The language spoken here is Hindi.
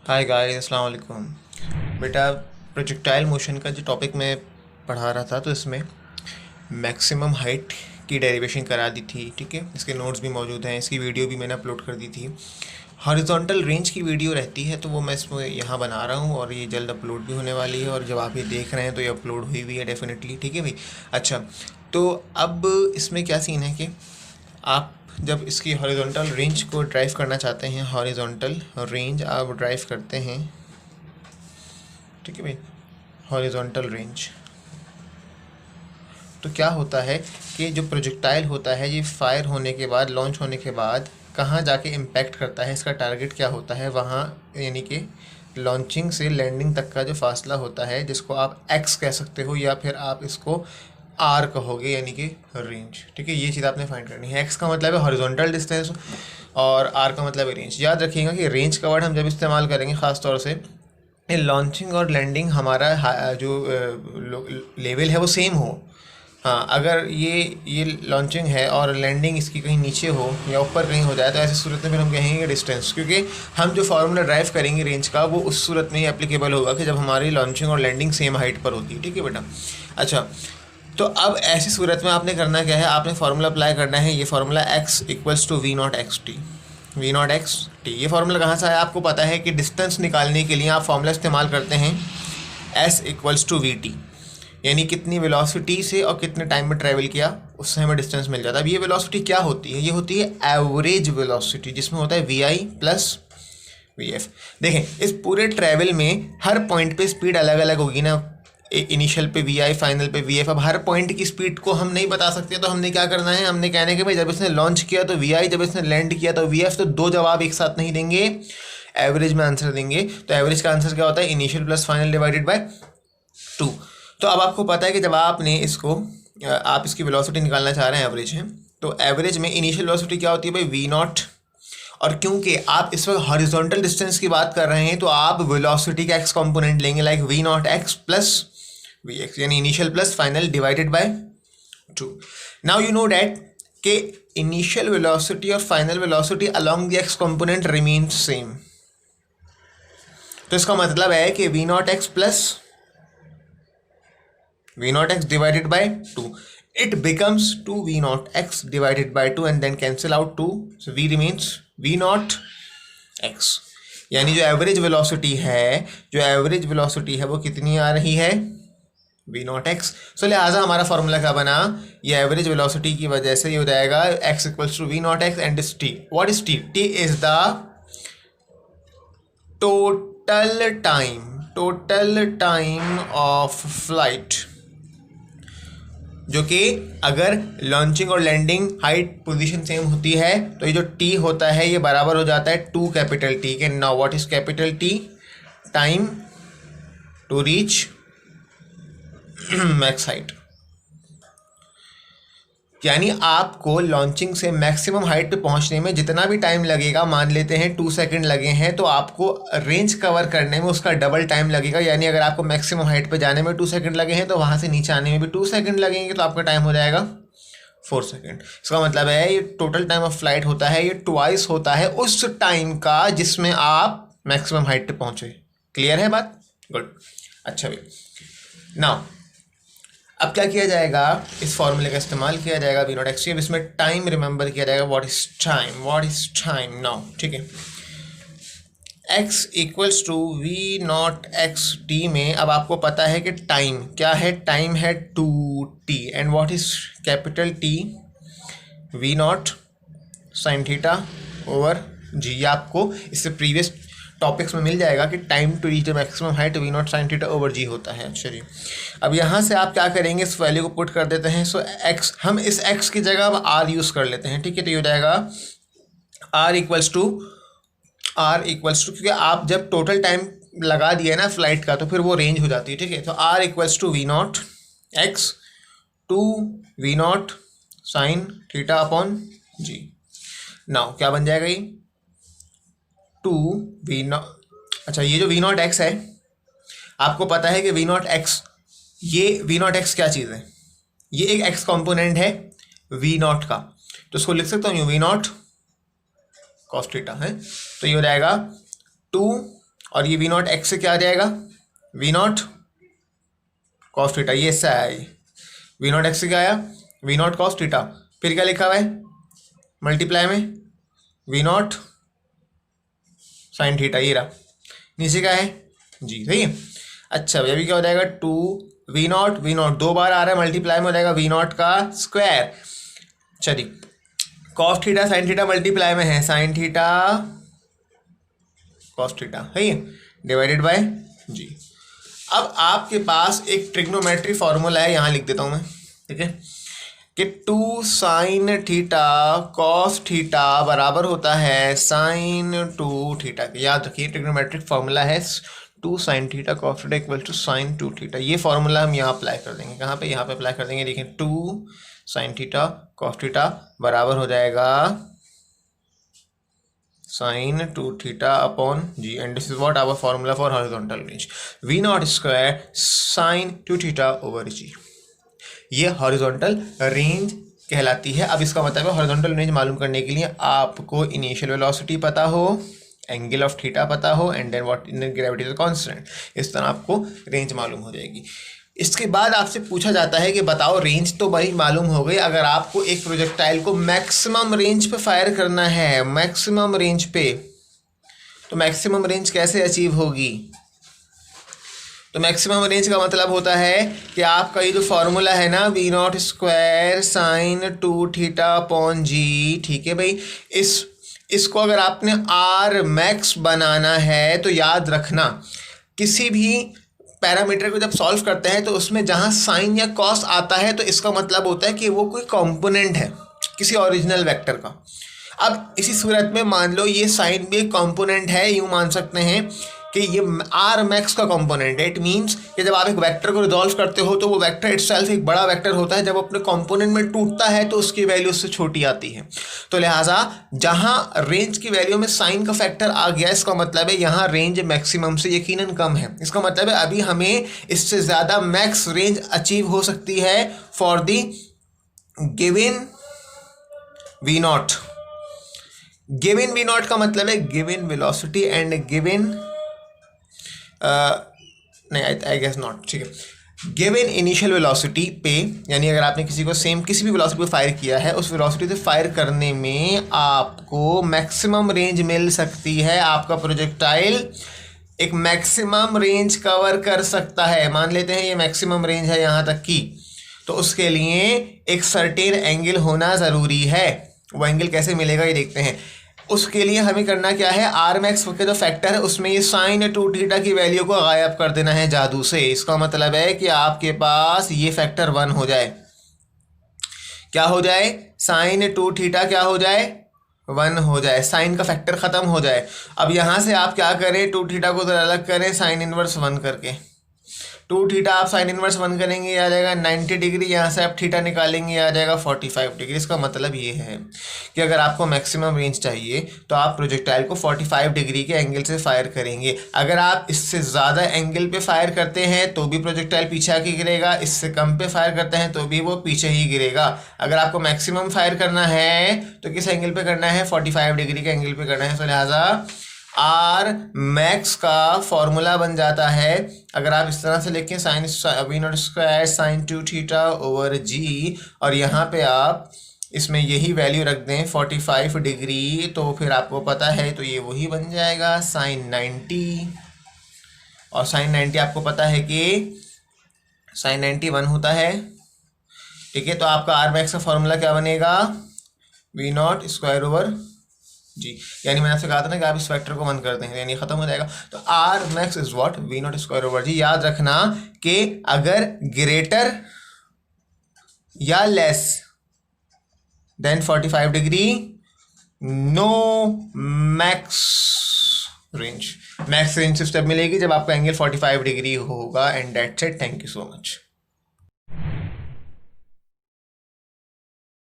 हाय गाइस, अस्सलाम वालेकुम। बेटा, प्रोजेक्टाइल मोशन का जो टॉपिक मैं पढ़ा रहा था तो इसमें मैक्सिमम हाइट की डेरिवेशन करा दी थी। ठीक है, इसके नोट्स भी मौजूद हैं, इसकी वीडियो भी मैंने अपलोड कर दी थी। हॉरिजॉन्टल रेंज की वीडियो रहती है तो वो मैं इसमें यहाँ बना रहा हूँ और ये जल्द अपलोड भी होने वाली है, और जब आप ये देख रहे हैं तो ये अपलोड हुई हुई है डेफिनेटली। ठीक है भाई। अच्छा, तो अब इसमें क्या सीन है कि आप जब इसकी हॉरिजॉन्टल रेंज को ड्राइव करना चाहते हैं, हॉरिजॉन्टल रेंज आप ड्राइव करते हैं, ठीक है भाई, हॉरिजॉन्टल रेंज, तो क्या होता है कि जो प्रोजेक्टाइल होता है ये फायर होने के बाद, लॉन्च होने के बाद कहाँ जाके इम्पैक्ट करता है, इसका टारगेट क्या होता है वहाँ, यानी कि लॉन्चिंग से लैंडिंग तक का जो फासला होता है, जिसको आप एक्स कह सकते हो या फिर आप इसको आर कहोगे, यानी कि रेंज। ठीक है, ये चीज़ आपने फाइंड करनी है। एक्स का मतलब है हॉरिजॉन्टल डिस्टेंस और आर का मतलब है रेंज। याद रखिएगा कि रेंज का वर्ड हम जब इस्तेमाल करेंगे ख़ास तौर से लॉन्चिंग और लैंडिंग, हमारा जो लेवल है वो सेम हो। हाँ, अगर ये लॉन्चिंग है और लैंडिंग इसकी कहीं नीचे हो या ऊपर कहीं हो जाए तो ऐसी सूरत में फिर हम कहेंगे डिस्टेंस, क्योंकि हम जो फार्मूला ड्राइव करेंगे रेंज का वो उस सूरत में ही एप्लीकेबल होगा कि जब हमारी लॉन्चिंग और लैंडिंग सेम हाइट पर होती है। ठीक है बेटा। अच्छा, तो अब ऐसी सूरत में आपने करना क्या है, आपने फार्मूला अप्लाई करना है। ये formula x equals to v not x t, v not x t. ये फार्मूला कहाँ से आया आपको पता है कि डिस्टेंस निकालने के लिए आप फार्मूला इस्तेमाल करते हैं s equals to v t, यानी कितनी वेलोसिटी से और कितने टाइम में ट्रैवल किया उससे हमें डिस्टेंस मिल जाता है। अब ये वेलोसिटी क्या होती है, ये होती है एवरेज वेलोसिटी, जिसमें होता है v i plus v f. देखें, इस पूरे ट्रैवल में हर पॉइंट पे स्पीड अलग अलग होगी ना, इनिशियल पे वी आई, फाइनल पे वी एफ। अब हर पॉइंट की स्पीड को हम नहीं बता सकते, तो हमने क्या करना है, हमने कहना है कि भाई जब इसने लॉन्च किया तो वी आई, जब इसने लैंड किया तो वी एफ। तो दो जवाब एक साथ नहीं देंगे, एवरेज में आंसर देंगे। तो एवरेज का आंसर क्या होता है, initial plus final divided by 2। तो अब आपको पता है कि जब आपने इसको, आप इसकी वेलोसिटी निकालना चाह रहे हैं, एवरेज है, तो एवरेज में इनिशियल वेलोसिटी क्या होती है भाई, वी नॉट। और क्योंकि आप इस वक्त हॉरिजॉन्टल डिस्टेंस की बात कर रहे हैं तो आप वेलोसिटी का एक्स कंपोनेंट लेंगे, like v not x plus v x, यानी initial plus final divided by 2। Now you know that के इनिशियल वेलोसिटी और final velocity along the x component remain same. तो इसका मतलब है कि v not x plus v not x divided by 2, it becomes 2 v naught x divided by 2 and then cancel out 2, so v remains v naught x। यानी जो एवरेज वेलोसिटी है, जो एवरेज वेलोसिटी है वो कितनी आ रही है, v नॉट एक्स। सो लिहाजा हमारा फॉर्मूला क्या बना, ये एवरेज वेलोसिटी की वजह से ये हो जाएगा x equals to v not x and is t। What is t? t is the total time of flight, जो कि अगर लॉन्चिंग और लैंडिंग हाइट पोजीशन सेम होती है तो ये जो टी होता है ये बराबर हो जाता है 2 कैपिटल टी के। Now what is capital t? Time to reach max height. यानी आपको लॉन्चिंग से मैक्सिमम हाइट पे पहुंचने में जितना भी टाइम लगेगा, मान लेते हैं 2 सेकंड लगे हैं, तो आपको रेंज कवर करने में उसका डबल टाइम लगेगा। यानी अगर आपको मैक्सिमम हाइट पे जाने में 2 सेकंड लगे हैं तो वहां से नीचे आने में भी 2 सेकंड लगेंगे, तो आपका टाइम हो जाएगा 4 सेकंड। इसका मतलब है ये टोटल टाइम ऑफ फ्लाइट होता है, ये ट्वाइस होता है उस टाइम का जिसमें आप मैक्सिमम हाइट पे पहुंचे। क्लियर है बात? गुड। अच्छा भाई, नाउ अब क्या किया जाएगा, इस फॉर्मूले का इस्तेमाल किया जाएगा वी नॉट एक्स। अब इसमें टाइम रिमेंबर किया जाएगा, what is time, what is time now. ठीक है, x equals to v not x t में अब आपको पता है कि टाइम क्या है, टाइम है 2t and what is capital T, v not sine theta over g. ये आपको इससे प्रीवियस टॉपिक्स में मिल जाएगा कि time to reach the maximum height v not sine theta over g होता है। चलिए, अब यहाँ से आप क्या करेंगे, इस वैल्यू को पुट कर देते हैं। सो x, हम इस x की जगह अब r यूज़ कर लेते हैं। ठीक है, तो ये हो जाएगा r इक्वल्स टू क्योंकि आप जब टोटल टाइम लगा दिया ना फ्लाइट का तो फिर वो रेंज हो जाती है। ठीक है, तो r equals to v not x two v not sine theta upon g. Now क्या बन जाएगा ये, 2 वी नॉट। अच्छा, ये जो वी नॉट एक्स है, आपको पता है कि वी नॉट एक्स, ये वी नॉट एक्स क्या चीज़ है, ये एक एक्स कंपोनेंट है वी नॉट का, तो इसको लिख सकता हूँ वी नॉट कॉस थीटा है। तो ये हो जाएगा 2 और ये वी नॉट एक्स से क्या आ जाएगा, वी नॉट कॉस थीटा, ये इससे आया, ये वी नॉट एक्स से क्या आया, वी नॉट कॉस थीटा, फिर क्या लिखा हुआ है मल्टीप्लाई में वी नॉट साइन थीटा, ये रहा नीचे क्या है जी, सही है। अच्छा भैया अभी क्या हो जाएगा, टू वी नॉट दो बार आ रहा है मल्टीप्लाई में हो जाएगा वी नॉट का स्क्वायर, चलिए cos theta sine theta multiply में है साइन थीटा कॉस थीटा, सही है, डिवाइडेड बाय जी। अब आपके पास एक ट्रिग्नोमेट्री फॉर्मूला है, यहाँ लिख देता हूँ मैं, ठीक है, कि two sine theta cos theta बराबर होता है साइन टू थीटा। याद रखिए ट्रिग्नोमेट्रिक फॉर्मूला है two sine theta cos theta equal to sine two theta. ये फॉर्मूला हम यहाँ अप्लाई कर देंगे, कहाँ पे, यहाँ पे अप्लाई कर देंगे। देखिए two sine theta cos theta बराबर हो जाएगा sine two theta upon g, and this is what our formula for horizontal range, v naught square sine two theta over g. ये हॉरिजॉन्टल रेंज कहलाती है। अब इसका मतलब है हॉरिजॉन्टल रेंज मालूम करने के लिए आपको इनिशियल वेलोसिटी पता हो, एंगल ऑफ थीटा पता हो, and then what in gravity constant, इस तरह आपको रेंज मालूम हो जाएगी। इसके बाद आपसे पूछा जाता है कि बताओ रेंज तो भाई मालूम हो गई, अगर आपको एक प्रोजेक्टाइल को मैक्सिमम रेंज पे फायर करना है, मैक्सिमम रेंज पे, तो मैक्सिमम रेंज कैसे अचीव होगी। तो मैक्सिमम रेंज का मतलब होता है कि आपका ये जो फॉर्मूला है ना v naught square sine two theta upon g, ठीक है भाई, इसको अगर आपने आर मैक्स बनाना है तो याद रखना किसी भी पैरामीटर को जब सॉल्व करते हैं तो उसमें जहाँ साइन या कॉस आता है तो इसका मतलब होता है कि वो कोई कंपोनेंट है किसी ओरिजिनल वेक्टर का। अब इसी सूरत में मान लो ये साइन भी एक कंपोनेंट है, यूँ मान सकते हैं कि ये आर मैक्स का कंपोनेंट है। इट मीन्स कि जब आप एक वेक्टर को रिजॉल्व करते हो तो वो वेक्टर इटसेल्फ एक बड़ा वेक्टर होता है, जब अपने कंपोनेंट में टूटता है तो उसकी वैल्यू उससे छोटी आती है। तो लिहाजा जहां रेंज की वैल्यू में साइन का फैक्टर आ गया, इसका मतलब है यहाँ रेंज मैक्सिमम से यकीनन कम है। इसका मतलब है अभी हमें इससे ज़्यादा मैक्स रेंज अचीव हो सकती है for the given v not. Given v not का मतलब है गिवन वेलोसिटी एंड गिवन नहीं आई गेस नॉट, ठीक है, गिवन इनिशियल वेलोसिटी पे, यानी अगर आपने किसी को सेम किसी भी वेलोसिटी पे फायर किया है उस वेलोसिटी से फायर करने में आपको मैक्सिमम रेंज मिल सकती है। आपका प्रोजेक्टाइल एक मैक्सिमम रेंज कवर कर सकता है, मान लेते हैं ये मैक्सिमम रेंज है यहाँ तक की, तो उसके लिए एक सर्टेन एंगल होना ज़रूरी है। वो एंगल कैसे मिलेगा ये देखते हैं। उसके लिए हमें करना क्या है, आर मैक्स के जो फैक्टर है उसमें ये साइन टू थीटा की वैल्यू को गायब कर देना है जादू से। इसका मतलब है कि आपके पास ये फैक्टर 1 हो जाए, क्या हो जाए, साइन टू थीटा क्या हो जाए, 1 हो जाए, साइन का फैक्टर ख़त्म हो जाए। अब यहाँ से आप क्या करें, टू थीटा को जरा अलग करें साइन इनवर्स 1 करके, टू थीटा आप साइन इनवर्स 1 करेंगे आ जाएगा 90 डिग्री, यहाँ से आप थीटा निकालेंगे आ जाएगा 45 डिग्री। इसका मतलब ये है कि अगर आपको मैक्सिमम रेंज चाहिए तो आप प्रोजेक्टाइल को 45 डिग्री के एंगल से फायर करेंगे। अगर आप इससे ज़्यादा एंगल पे फायर करते हैं तो भी प्रोजेक्टाइल पीछे आके गिरेगा, इससे कम पे फायर करते हैं तो भी वो पीछे ही गिरेगा। अगर आपको मैक्सिमम फायर करना है तो किस एंगल पे करना है, 45 डिग्री के एंगल पे करना है। तो लिहाजा आर मैक्स का फॉर्मूला बन जाता है, अगर आप इस तरह से लिखें sine v naught square sine two theta over g, और यहाँ पे आप इसमें यही वैल्यू रख दें 45 डिग्री, तो फिर आपको पता है तो ये वही बन जाएगा साइन 90, और साइन 90 आपको पता है कि साइन 90 1 होता है, ठीक है। तो आपका आर मैक्स का फॉर्मूला क्या बनेगा, वी नॉट स्क्वायर ओवर जी, यानी मैंने आपसे कहा था ना कि आप इस फैक्टर को 1 कर देंगे यानी ख़त्म हो जाएगा। तो R max is what, v naught square over g. याद रखना कि अगर ग्रेटर या less than 45 degree no max range. Max range सिर्फ तब मिलेगी जब आपका एंगल 45 डिग्री होगा। And that's it, thank you so much.